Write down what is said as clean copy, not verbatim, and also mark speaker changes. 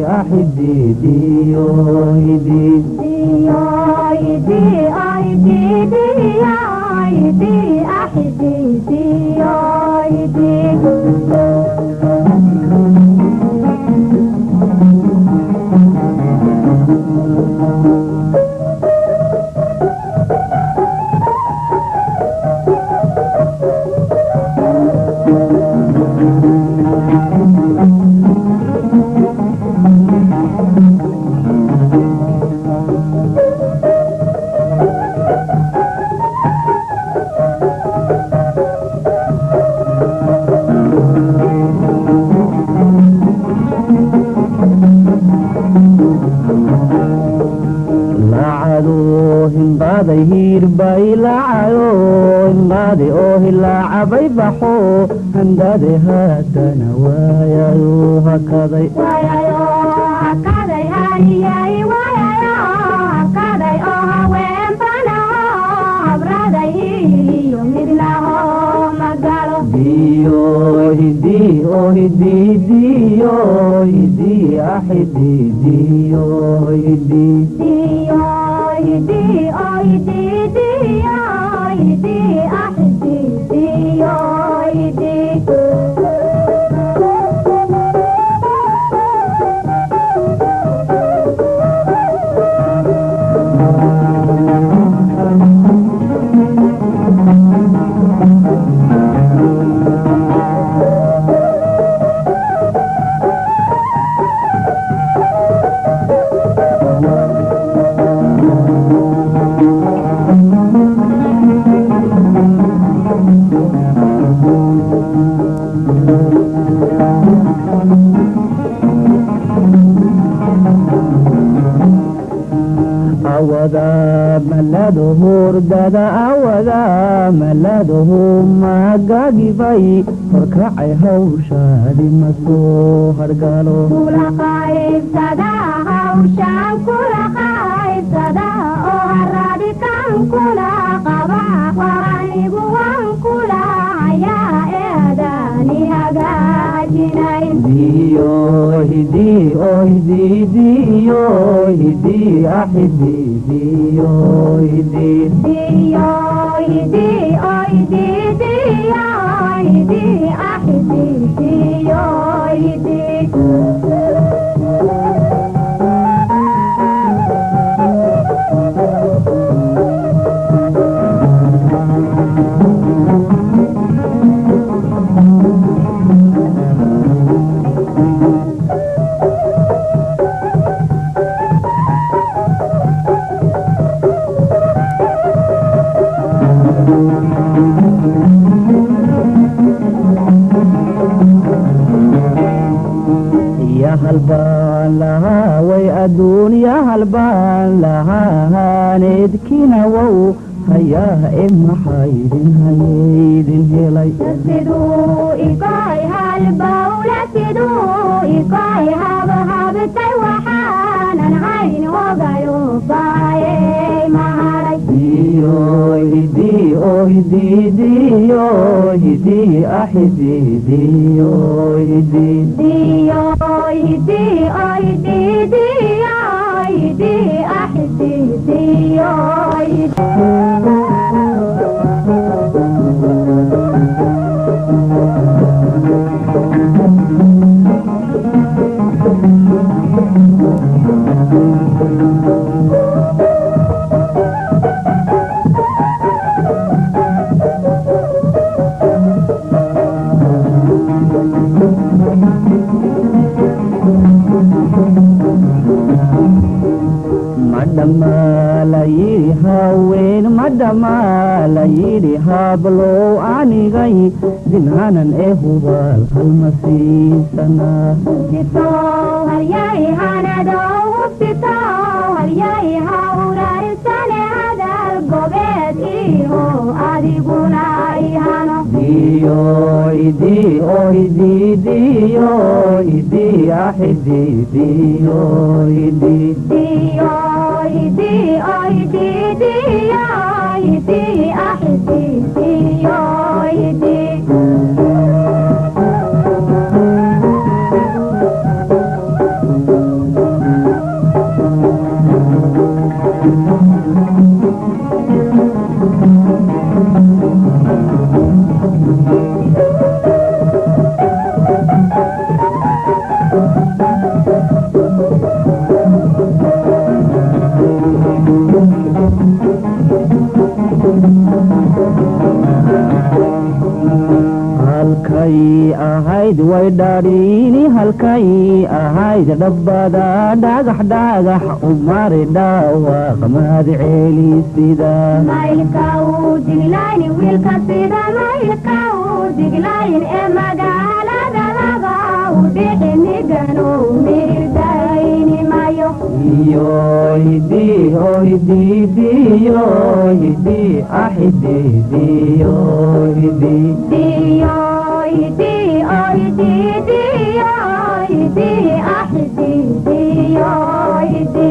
Speaker 1: أحدي ديو هدي هير بايلا عيون غادي اوه اللاعبي بحو هندادي هاتا نوايا هكذا
Speaker 2: هاي هكذا وين بنا برادي يوم لهم قالوا
Speaker 1: ديو هدي هدي ديو هدي أحدي ديو هدي awada maladuhu hurdada awada maladuhu magagibay horkacay hawshaadi masoo hargalo
Speaker 2: kula qaybsada hawshaan kula qaybsada oo haradikan kula qaba qaranigu waan kula hayaa eedani hagaajinayn
Speaker 1: diyo hidi oh hidi diyo hidi أحدي ديو هدي
Speaker 2: ديو هدي هدي ديو هدي أحدي ديو هدي
Speaker 1: يا هالبان لها ويأدون يا هالبان لها هاندكينا وو هيا إما حيدين هيدين هيلي
Speaker 2: سدوا إيقاي هالبولة سدوا إيقاي هابتي وحانا عين وغيو باي مهاري
Speaker 1: ديو هدي هدي ديو هدي أحدي ديو هدي
Speaker 2: ديو هدي هدي ديو هدي أحدي ديو هدي
Speaker 1: madama la yiri haween madama la yiri hablo anigay dinhanan ee hubal halmasiisana
Speaker 2: sito halyay hanado sito halyay hawrar sane hadal gobeed iyo adiguna ihano
Speaker 1: diyo hidi oh hidi diyo hidi ahidi diyo hidi
Speaker 2: diyo هدي هدي ديو هدي أحدي ديو هدي
Speaker 1: halkay ahayd way dhaadhiini halkay ahayd dhabbada dhagax dhagax umari dhawaaq mahad celisida
Speaker 2: maylka uu diglayn wiilka sida maylka uu diglayn ee magaalada laga u dhixiniganu mirdayni mayo
Speaker 1: hidi hidi diyo hidi ahidi diyo hidi
Speaker 2: diyo hidi hidi diyo hidi ahidi diyo hidi